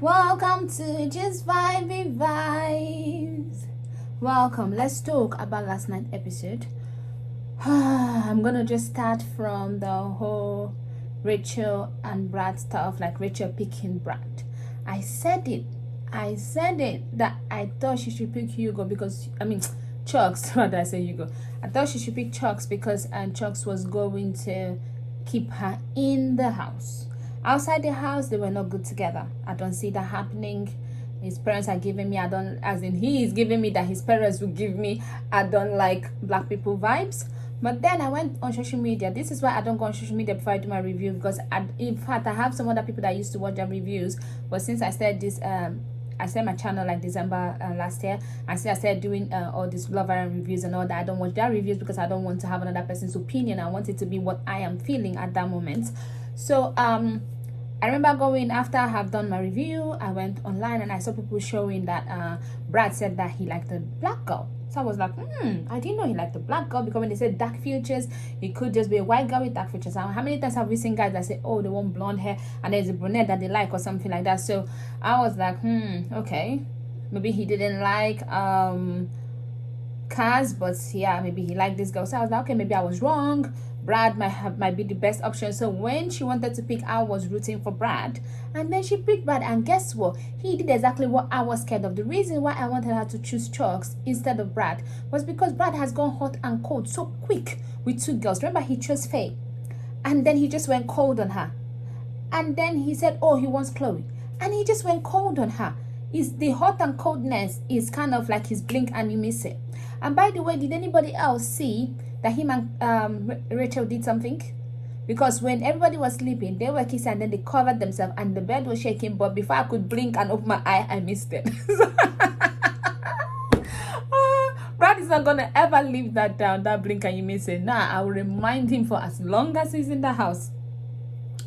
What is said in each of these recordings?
Welcome to Just Vibey Vibes. Welcome. Let's talk about last night's episode. I'm gonna just start from the whole Rachel and Brad stuff, like Rachel picking Brad. I said it that I thought she should pick Hugo because Chucks. What did I say, Hugo? I thought she should pick Chucks because Chucks was going to keep her in the house. Outside the house, they were not good together. I don't see that happening. His parents are giving me, he is giving me that his parents will give me, I don't like black people vibes. But then I went on social media. This is why I don't go on social media before I do my review, because in fact, I have some other people that used to watch their reviews. But since I started this, I started my channel like December last year. I started doing all these love and reviews and all that. I don't watch their reviews because I don't want to have another person's opinion. I want it to be what I am feeling at that moment. So I remember going, after I have done my review, I went online and I saw people showing that Brad said that he liked a black girl. So I was like, I didn't know he liked a black girl, because when they said dark features, it could just be a white girl with dark features. How many times have we seen guys that say, oh, they want blonde hair and there's a brunette that they like or something like that? So I was like, okay, maybe he didn't like Kaz, but yeah, maybe he liked this girl. So I was like, okay, maybe I was wrong. Brad might be the best option. So when she wanted to pick, I was rooting for Brad, and then she picked Brad, and guess what? He did exactly what I was scared of. The reason why I wanted her to choose Chucks instead of Brad was because Brad has gone hot and cold so quick with two girls. Remember, he chose Faye, and then he just went cold on her, and then he said, oh, he wants Chloe, and he just went cold on her. Is the hot and coldness is kind of like his blink and you miss it. And by the way, did anybody else see that him and Rachel did something? Because when everybody was sleeping, they were kissing and then they covered themselves and the bed was shaking, but before I could blink and open my eye, I missed it. Brad is not gonna ever leave that down, that blink and you miss it. Nah, I will remind him for as long as he's in the house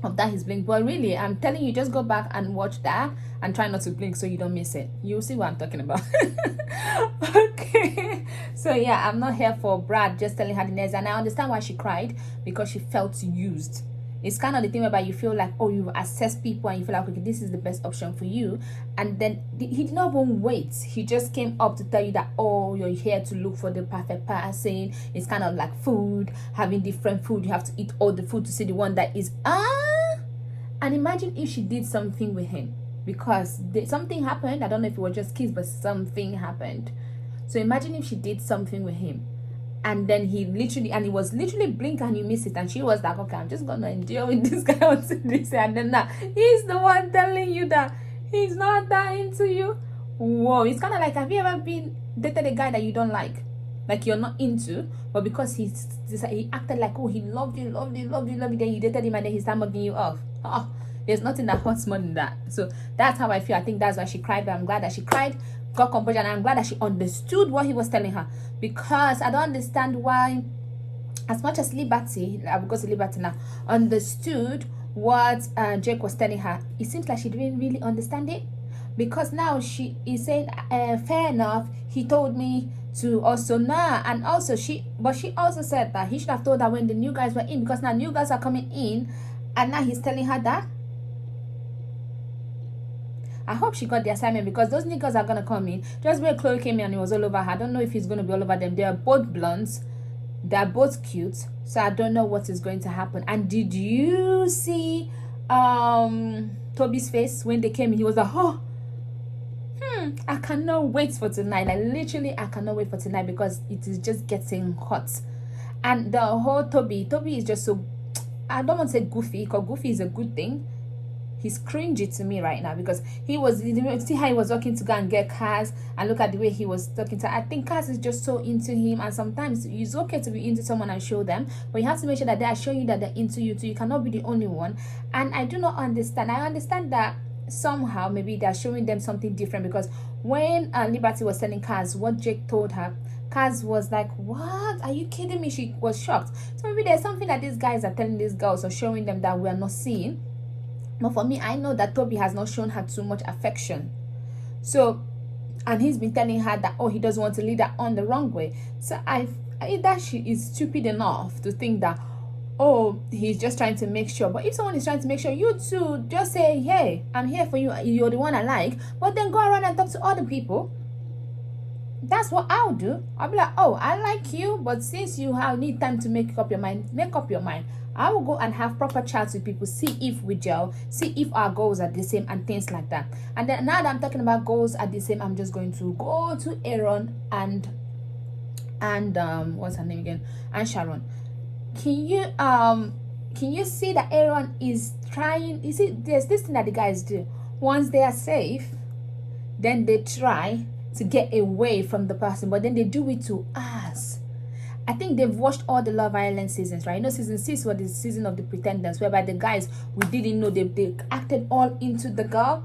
of that his blink. But really, I'm telling you, just go back and watch that and try not to blink so you don't miss it. You'll see what I'm talking about. Okay, so yeah, I'm not here for Brad just telling her the next, and I understand why she cried, because she felt used. It's kind of the thing whereby you feel like, oh, you've assessed people and you feel like, okay, this is the best option for you, and then he did not even wait. He just came up to tell you that, oh, you're here to look for the perfect person. It's kind of like food, having different food. You have to eat all the food to see the one that is and imagine if she did something with him, because something happened. I don't know if it was just kiss, but something happened. So imagine if she did something with him, and then he was literally blink and you miss it, and she was like, okay, I'm just gonna endure with this guy until this, and then now he's the one telling you that he's not that into you. Whoa, it's kind of like, have you ever been dated a guy that you don't like you're not into, but because he acted like, oh, he loved you, then you dated him and then he started mugging you off? Oh, there's nothing that hurts more than that. So that's how I feel. I think that's why she cried, but I'm glad that she cried, got composure, and I'm glad that she understood what he was telling her, because I don't understand why, as much as Liberty, I will go to Liberty now, understood what Jake was telling her, it seems like she didn't really understand it, because now she is saying, fair enough, he told me to also and also she also said that he should have told her when the new guys were in, because now new guys are coming in, and now he's telling her that. I hope she got the assignment, because those niggas are gonna come in. Just where Chloe came in and it was all over her. I don't know if he's gonna be all over them. They are both blondes. They are both cute. So I don't know what is going to happen. And did you see Toby's face when they came in? He was like, oh, I cannot wait for tonight. Like literally, I cannot wait for tonight, because it is just getting hot. And the whole Toby is just so, I don't want to say goofy, because goofy is a good thing. He's cringy to me right now, because see how he was walking to go and get Kaz, and look at the way he was talking to her. I think Kaz is just so into him, and sometimes it's okay to be into someone and show them, but you have to make sure that they are showing you that they're into you too. You cannot be the only one. And I do not understand. I understand that somehow maybe they're showing them something different, because when Liberty was telling Kaz what Jake told her, Kaz was like, what? Are you kidding me? She was shocked. So maybe there's something that these guys are telling these girls or showing them that we are not seeing. But for me, I know that Toby has not shown her too much affection. So, and he's been telling her that, oh, he doesn't want to lead her on the wrong way. So either she is stupid enough to think that, oh, he's just trying to make sure. But if someone is trying to make sure, you too just say, hey, I'm here for you, you're the one I like, but then go around and talk to other people. That's what I'll do. I'll be like, oh, I like you, but since you need time to make up your mind, I will go and have proper chats with people, see if we gel, see if our goals are the same and things like that. And then now that I'm talking about goals are the same, I'm just going to go to Aaron and what's her name again? And Sharon. Can you see that Aaron is trying? You see, there's this thing that the guys do. Once they are safe, then they try to get away from the person, but then they do it to us. I think they've watched all the Love Island seasons, right? You know, season 6 was the season of the pretenders, whereby the guys, we didn't know, they acted all into the girl,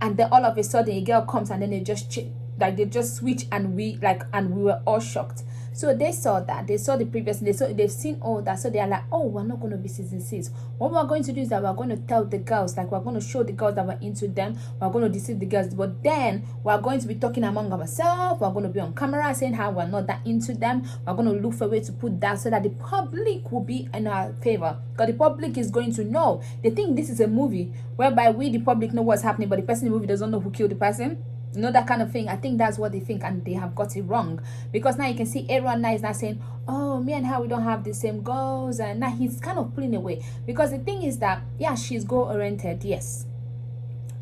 and then all of a sudden a girl comes and then they just switch, and we were all shocked. So they saw that, they saw the previous, they've seen all that, so they are like, oh, we're not going to be season 6. What we're going to do is that we're going to tell the girls, like we're going to show the girls that we're into them, we're going to deceive the girls, but then we're going to be talking among ourselves, we're going to be on camera saying how we're not that into them, we're going to look for a way to put that so that the public will be in our favor, because the public is going to know. They think this is a movie whereby we, the public, know what's happening, but the person in the movie doesn't know who killed the person. You know, that kind of thing. I think that's what they think, and they have got it wrong, because now you can see Aaron now is not saying, oh, me and her, we don't have the same goals, and now he's kind of pulling away, because the thing is that, yeah, she's goal oriented. Yes,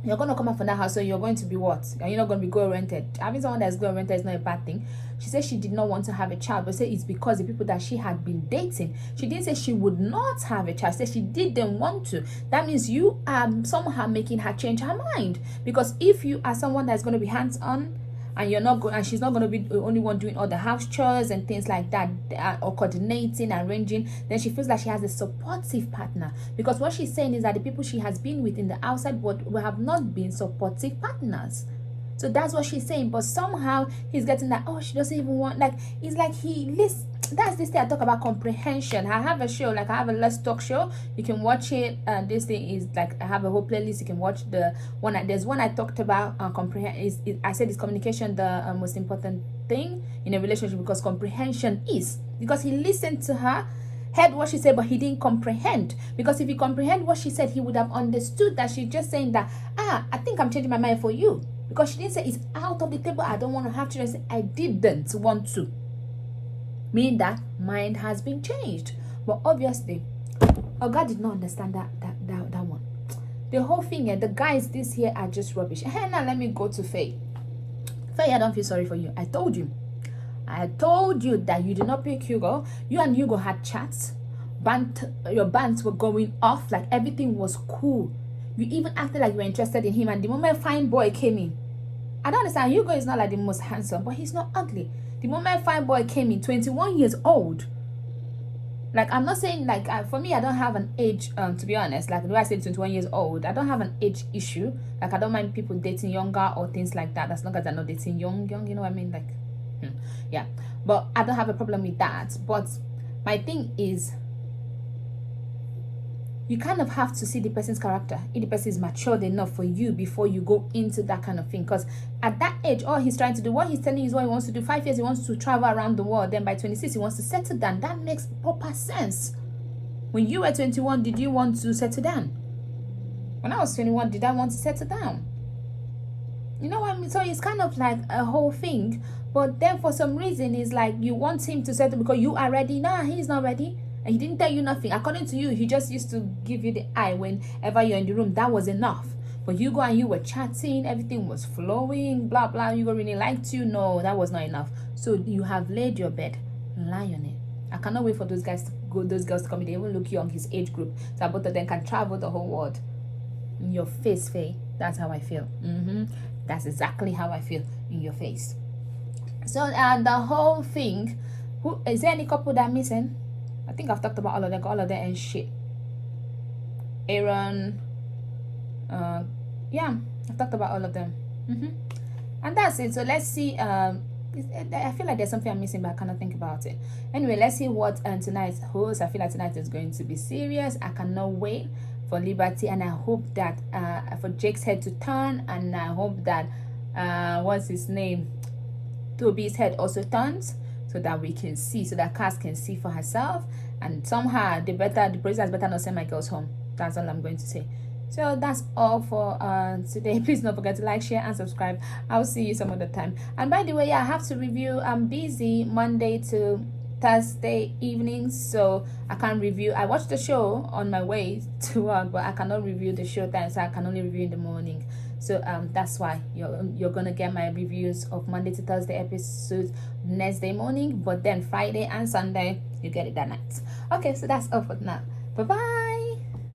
you're going to come out from that house, so you're going to be what? You're not going to be goal oriented. Having someone that's goal oriented is not a bad thing. She said she did not want to have a child, but said it's because the people that she had been dating, she didn't say she would not have a child. She said she didn't want to. That means you are somehow making her change her mind, because if you are someone that's going to be hands-on, and you're not and she's not going to be the only one doing all the house chores and things like that, or coordinating, arranging, then she feels like she has a supportive partner. Because what she's saying is that the people she has been with in the outside world have not been supportive partners. So that's what she's saying. But somehow he's getting that, oh, she doesn't even want, like, it's like he lists. That's this thing I talk about, comprehension. I have a show, like I have a Let's Talk show. You can watch it. This thing is like, I have a whole playlist. You can watch the one. There's one I talked about. I said is communication the most important thing in a relationship, because comprehension is, because he listened to her, heard what she said, but he didn't comprehend. Because if he comprehend what she said, he would have understood that she's just saying that, I think I'm changing my mind for you. Because she didn't say it's out of the table, I don't want to have children. Say, I didn't want to. Meaning that mind has been changed. But obviously, God did not understand that one. The whole thing, the guys this here are just rubbish. Hey, now let me go to Faye. Faye, I don't feel sorry for you. I told you that you did not pick Hugo. You and Hugo had chats. Your bands were going off, like everything was cool. You even acted like you were interested in him, and the moment Fine Boy came in, I don't understand. Hugo is not like the most handsome, but he's not ugly. The moment Fine Boy came in, 21 years old. Like, I'm not saying, like, for me, I don't have an age, to be honest. Like, the way I say 21 years old, I don't have an age issue. Like, I don't mind people dating younger or things like that, as long as they're not dating young, you know what I mean? Like, yeah. But I don't have a problem with that. But my thing is, you kind of have to see the person's character, if the person is matured enough for you before you go into that kind of thing. Because at that age, all he's trying to do, what he's telling you is what he wants to do. 5 years, he wants to travel around the world. Then by 26, he wants to settle down. That makes proper sense. When you were 21, did you want to settle down? When I was 21, did I want to settle down? You know what I mean? So it's kind of like a whole thing. But then for some reason, it's like you want him to settle because you are ready. Nah, he's not ready. And he didn't tell you nothing. According to you, he just used to give you the eye whenever you're in the room. That was enough. But you go and you were chatting. Everything was flowing. Blah, blah. You really liked you. No, that was not enough. So you have laid your bed. Lie on it. I cannot wait for those girls to come in. They even look young, his age group. So both of them can travel the whole world. In your face, Faye. That's how I feel. That's exactly how I feel in your face. So the whole thing. Is there any couple that I'm missing? I think I've talked about all of them and shit. Aaron, yeah, I've talked about all of them. And that's it. So let's see. I feel like there's something I'm missing, but I cannot think about it. Anyway, let's see what tonight holds. I feel like tonight is going to be serious. I cannot wait for Liberty, and I hope that for Jake's head to turn, and I hope that what's his name, Toby's head also turns, so that we can see, so that Kaz can see for herself. and somehow the producers better not send my girls home. That's all I'm going to say. So that's all for today. Please don't forget to like, share, and subscribe. I'll see you some other time. And by the way, yeah, I have to review. I'm busy Monday to Thursday evenings, so I can't review. I watched the show on my way to work, but I cannot review the show time, so I can only review in the morning. So that's why you're gonna get my reviews of Monday to Thursday episodes next day morning, but then Friday and Sunday you get it that night. Okay, so that's all for now. Bye bye.